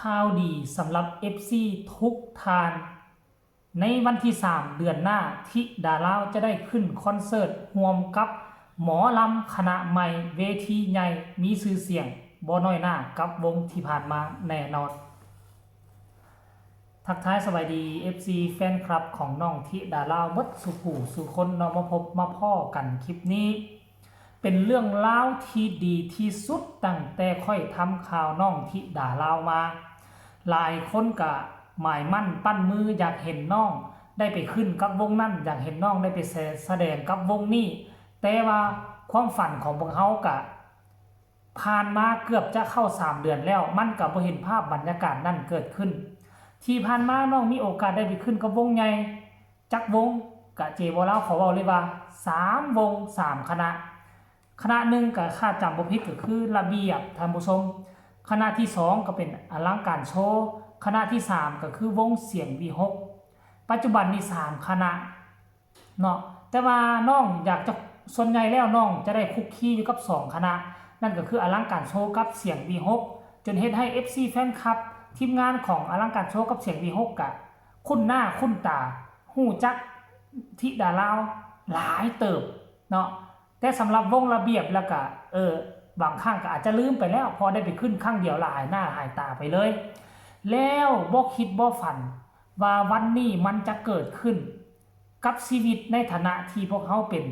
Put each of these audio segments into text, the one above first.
ข่าวดีสำหรับ FC ทุกท่านในวันที่ 3 เดือนหน้าที่ดาราจะได้ขึ้นคอนเสิร์ตร่วมกับหมอลำคณะใหม่เวทีใหญ่มีชื่อเสียงบ่น้อยหน้ากับวงที่ผ่านมาแน่นอนทักทายสวัสดี FC แฟนคลับของน้องทิดาราวัดสุขูสุคนน้องมาพบมาพ่อกันคลิปนี้เป็นเรื่องเล่าที่ดีที่สุดตั้งแต่ค่อยทำข่าวน้องทิดารามาหลายคนก็หมายมั่นปั้นมืออยากเห็นน้องได้ไปขึ้นกับวงนั่นอยากเห็นน้องได้ไปแสดงกับวงนี้แต่ว่าความฝันของพวกเขาก็ผ่านมาเกือบจะเข้า3 เดือนแล้วมันก็บ่เห็นภาพบรรยากาศนั่นเกิดขึ้นที่ผ่านมาน้องมีโอกาสได้ไปขึ้นกับวงใหญ่จักวงกะเจบ่เล่าขอเว้าเลยว่า3 วง 3 คณะหนึ่งก็ค่าจำบ่ผิดก็คือระเบียบท่านผู้ชมคณะที่2ก็เป็นอลังการโชว์คณะที่3ก็คือวงเสียง V6 ปัจจุบันนี้3 คณะเนาะแต่ว่าน้องอยากจะส่วนใหญ่แล้วน้องจะได้คุกคีอยู่กับ2 คณะนั่นก็คืออลังการโชว์กับเสียง V6 จนเฮ็ดให้ FC แฟนคลับทีมงานของอลังการโชว์กับเสียง V6 กะคุ้นหน้าคุ้นตาฮู้จักทิดาราหลายเติบเนาะแต่สำหรับวงระเบียบแล้วก็บางครั้งก็อาจจะลืมไปแล้วพอได้ไปขึ้นครั้งเดียวละหายหน้าหายตาไปเลยแล้วบ่คิดบ่ฝันว่าวันนี้มันจะเกิดขึ้นกับชีวิตในฐานะที่พวกเขาเป็น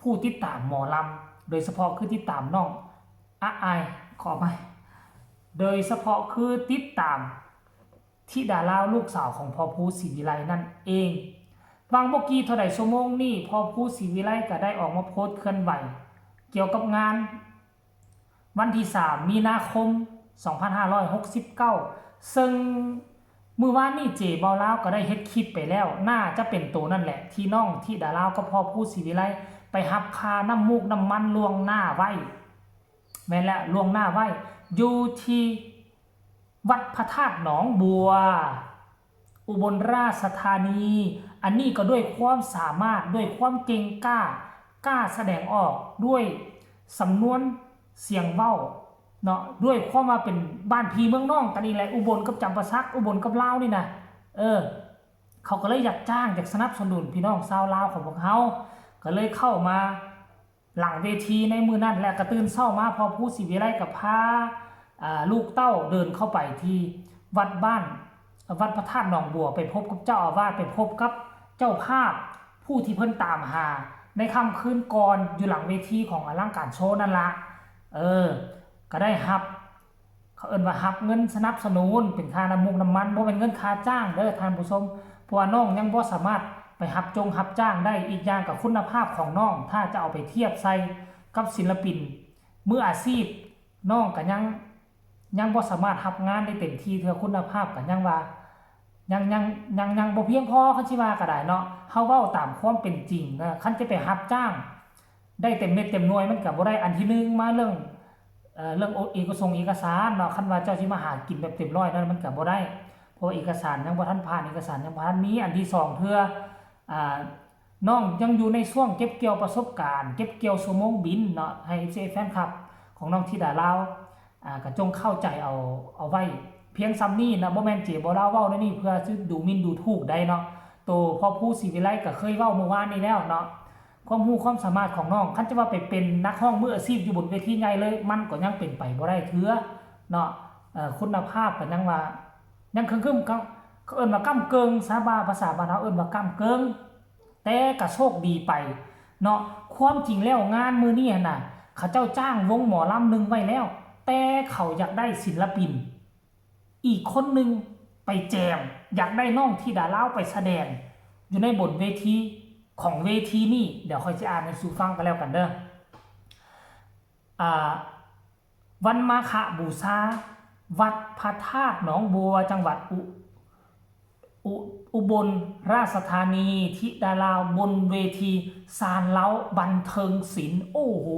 ผู้ติดตามหมอลำโดยเฉพาะคือติดตามน้องขอไปโดยเฉพาะคือติดตามทิดาราลูกสาวของพ่อภูศรีวิไลนั่นเองวางบ่กี่เท่าใดชั่วโมงนี้พ่อภูศรีวิไลก็ได้ออกมาโพสต์เคลื่อนไหวเกี่ยวกับงานวันที่3 มีนาคม 2569ซึ่งมื้อวานนี้เจเบาลาวก็ได้เฮ็ดคลิปไปแล้วน่าจะเป็นตัวนั่นแหละที่น้องทิดาราก็พ่อภูศรีวิไลไปรับค่าน้ำมูกน้ำมันล่วงหน้าไว้แม่นแล้วล่วงหน้าไว้อยู่ที่วัดพระธาตุหนองบัวอุบลราชธานีอันนี้ก็ด้วยความสามารถด้วยความเก่งกล้าแสดงออกด้วยสำนวนเสียงเว้าเนาะด้วยความว่าเป็นบ้านพี่เมืองน้องกันนี่แหละอุบลกับจำปาสักอุบลกับลาวนี่นะเขาก็เลยอยากจ้างอยากสนับสนุนพี่น้องชาวลาวของพวกเขาก็เลยเข้ามาหลังเวทีในมือนั่นแหละกระตื่นเช้ามาพอภูศรีวิไลกับพาลูกเต้าเดินเข้าไปที่วัดพระธาตุหนองบัวไปพบกับเจ้าอาวาสไปพบกับเจ้าภาพผู้ที่เพิ่นตามหาในค่ำคืนก่อนอยู่หลังเวทีของอลังการโชว์นั่นละก็ได้รับเขาเอิ้นว่ารับเงินสนับสนุนเป็นค่าน้ำมูกน้ำมันบ่เป็นเงินค่าจ้างเด้อท่านผู้ชมเพราะว่าน้องยังบ่สามารถไปรับจ้างได้อีกอย่างกับคุณภาพของน้องถ้าจะเอาไปเทียบใส่กับศิลปินมืออาชีพน้องก็ยังบ่สามารถรับงานได้เต็มที่เท่าคุณภาพก็ยังว่ายังบ่เพียงพอคันสิว่าก็ได้เนาะเฮาเว้าตามความเป็นจริงนะคันจะไปรับจ้างได้เต็มเม็ดเต็มหน่วยมันก็บ่ได้อันที่1มาเรื่องเอกสารเนาะคันว่าเจ้าสิมาหากินแบบเต็มร้อยนั้นมันก็บ่ได้เพราะเอกสารยังบ่ทันผ่านเอกสารยังบ่ทันมีอันที่2เทื่อน้องยังอยู่ในช่วงเก็บเกี่ยวประสบการณ์เก็บเกี่ยวชั่วโมงบินเนาะให้แฟนคลับของน้องธิดาลาวก็จงเข้าใจเอาไว้เพียงซ้ำนี้นะบ่แม่นเจบ่เล่าเว้าในนี่เพื่อสิดูหมิ่นดูถูกได้เนาะโตพ่อภูศรีวิไลก็เคยเว้าเมื่อวานนี้แล้วเนาะความรู้ความสามารถของน้องคันจะว่าไปเป็นนักร้องมืออาชีพอยู่บนเวทีใหญ่เลยมันก็ยังเป็นไปบ่ได้เทื่อเนาะคุณภาพก็ยังว่ายังคึมๆเขาเอิ้นว่าก้ำเกิงภาษาบ้านเฮาเอิ้นว่าก้ำเกิงแต่ก็โชคดีไปเนาะความจริงแล้วงานมื้อนี้น่ะเขาเจ้าจ้างวงหมอลำนึงไว้แล้วแต่เขาอยากได้ศิลปินอีกคนนึงไปแจมอยากได้น้องธิดาราไปแสดงอยู่ในบนเวทีของเวทีนี่เดี๋ยวค่อยจะอ่านให้สู่ฟังกันแล้วกันเด้อวันมาฆบูชาวัดพระธาตุหนองบัวจังหวัดอุบลราชธานีธิดาราบนเวทีซานเล้าบันเทิงศิลป์โอ้โห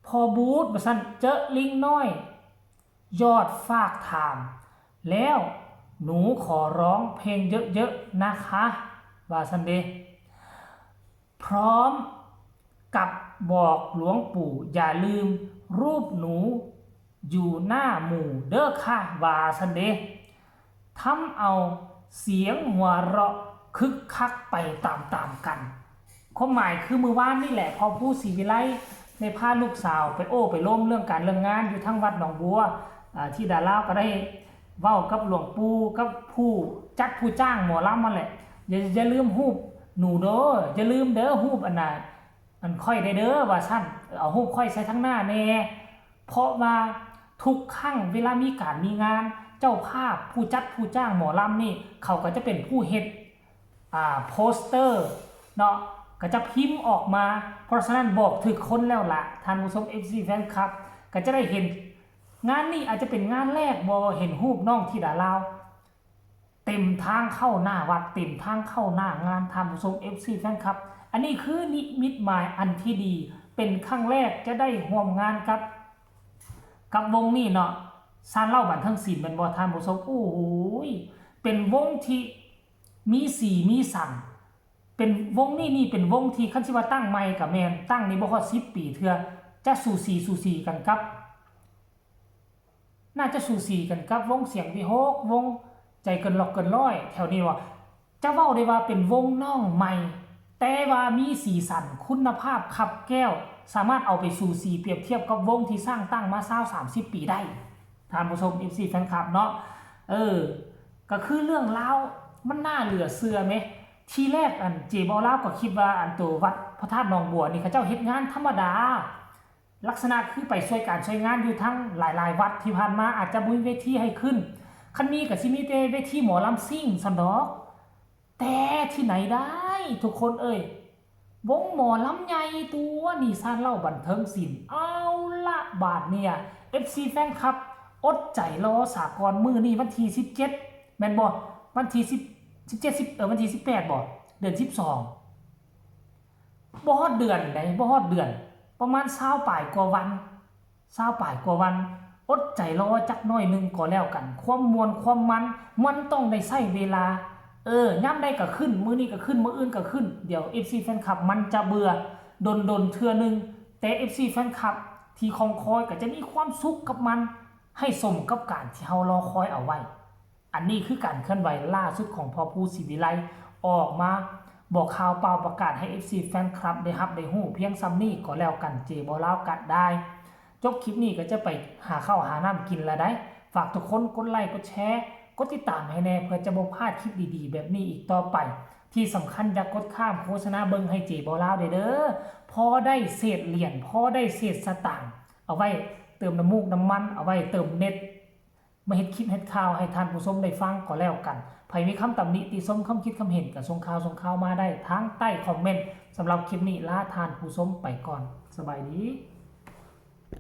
พอบูธว่าซั่นเจอลิงน้อยยอดฝากถามแล้วหนูขอร้องเพลงเยอะๆนะคะว่าซั่นเด้พร้อมกับบอกหลวงปู่อย่าลืมรูปหนู อยู่หน้าหมู่เด้อค่ะว่าซันเดทำเอาเสียงหัวเราะคึกคักไปตามๆกันความหมายคือมือว่านนี่แหละพอผู้ศรีวิไลในพาลูกสาวไปไปล้มเรื่องการเรื่องงานอยู่ทั้งวัดหนองบัวที่ดาราก็ได้เว้ากับหลวงปู่กับผู้จัดผู้จ้างหมอลำมันแหละอย่าลืมฮูบหนูเด้ออย่าลืมเด้อฮูบอันน่ะอันค่อยได้เด้อว่าซั่นเอาฮูบค่อยใส่ทั้งหน้าแน่เพราะว่าทุกครั้งเวลามีการมีงานเจ้าภาพผู้จัดผู้จ้างหมอลำนี่เขาก็จะเป็นผู้เฮ็ดโปสเตอร์เนาะก็จะพิมพ์ออกมาเพราะฉะนั้นบอกถึกคนแล้วล่ะท่านผู้ชม FC แฟนคลับก็จะได้เห็นงานนี้อาจจะเป็นงานแรกบ่เห็นรูปน้องธิดาลาวเต็มทางเข้าหน้าวัดเต็มทางเข้าหน้างานท่านผู้ชม FC แฟนคลับอันนี้คือนิมิตหมายอันที่ดีเป็นครั้งแรกจะได้ร่วมงานกับวงนี้เนาะซานเล่าบันเทิงศิลป์เป็นบ่ท่านผู้ชมโอ้โหเป็นวงที่มีสีมีสันเป็นวงนี่เป็นวงที่คันสิว่าตั้งใหม่กับแมนตั้งนี่บ่ฮอด10 ปีเทื่อจะสู่สีกันครับน่าจะสู่สีกันครับวงเสียงวิโหกวงใจเกินหลอกเกินร้อยแถวนี้ว่าจะเว้าได้ว่าเป็นวงน้องใหม่แต่ว่ามีสีสันคุณภาพขับแก้วสามารถเอาไปสู่สีเปรียบเทียบกับวงที่สร้างตั้งมา20-30 ปีได้ท่านผู้ชม FC แฟนคลับเนาะก็คือเรื่องราวมันน่าเหลือเชื่อไหมทีแรกอันเจบอลาวก็คิดว่าอันตัววัดพระธาตุหนองบัวนี่เขาเจ้าเฮ็ดงานธรรมดาลักษณะคือไปช่วยการช่วยงานอยู่ทั้งหลายวัดที่ผ่านมาอาจจะมีเวทีให้ขึ้นคันมีก็สิมีแต่เวทีหมอลำซิ่งซั่นดอกแต่ที่ไหนได้ทุกคนวงหมอลำใหญ่ตัวนี่ซ่านเล่าบันเทิงศิลป์เอาละบาทเนี่ย FC แฟนคลับอดใจรอสากลมื้อนี้วันที่17แม่นบ่วันที่17วันที่18บ่เดือน12บ่ฮอดเดือนใดบ่ฮอดเดือนประมาณ20ปลายกว่าวันอดใจรอจักหน่อยนึงก็แล้วกันความมวลความมันต้องได้ใช้เวลายามใดก็ขึ้นมื้อนี้ก็ขึ้นมื้ออื่นก็ขึ้นเดี๋ยว FC แฟนคลับมันจะเบื่อดนเทื่อนึงแต่ FC แฟนคลับที่คอยก็จะมีความสุขกับมันให้สมกับการที่เฮารอคอยเอาไว้อันนี้คือการเคลื่อนไหวล่าสุดของพ่อผู้ศรีวิไลออกมาบอกข่าวเปล่าประกาศให้ FC แฟนคลับได้รับได้ฮู้เพียงซ้ำนี้ก็แล้วกันเจบ่ลาวกัดได้จบคลิปนี้ก็จะไปหาข้าวหาน้ำกินแล้วได้ฝากทุกคนกดไลค์กดแชร์กดติดตามให้แน่เพื่อจะบ่พลาดคลิปดีๆแบบนี้อีกต่อไปที่สำคัญอย่ากดข้ามโฆษณาเบิ่งให้เจบ่ลาวเด้อพอได้เศษเหรียญพอได้เศษสตางค์เอาไว้เติมน้ำมูกน้ำมันเอาไว้เติมเน็ตมาเฮ็ดคลิปเฮ็ดข่าวให้ท่านผู้ชมได้ฟังก็แล้วกันใครมีคำตำหนิติชมคำคิดคำเห็นก็ส่งข่าวมาได้ทางใต้คอมเมนต์สำหรับคลิปนี้ลาท่านผู้ชมไปก่อนสบายดี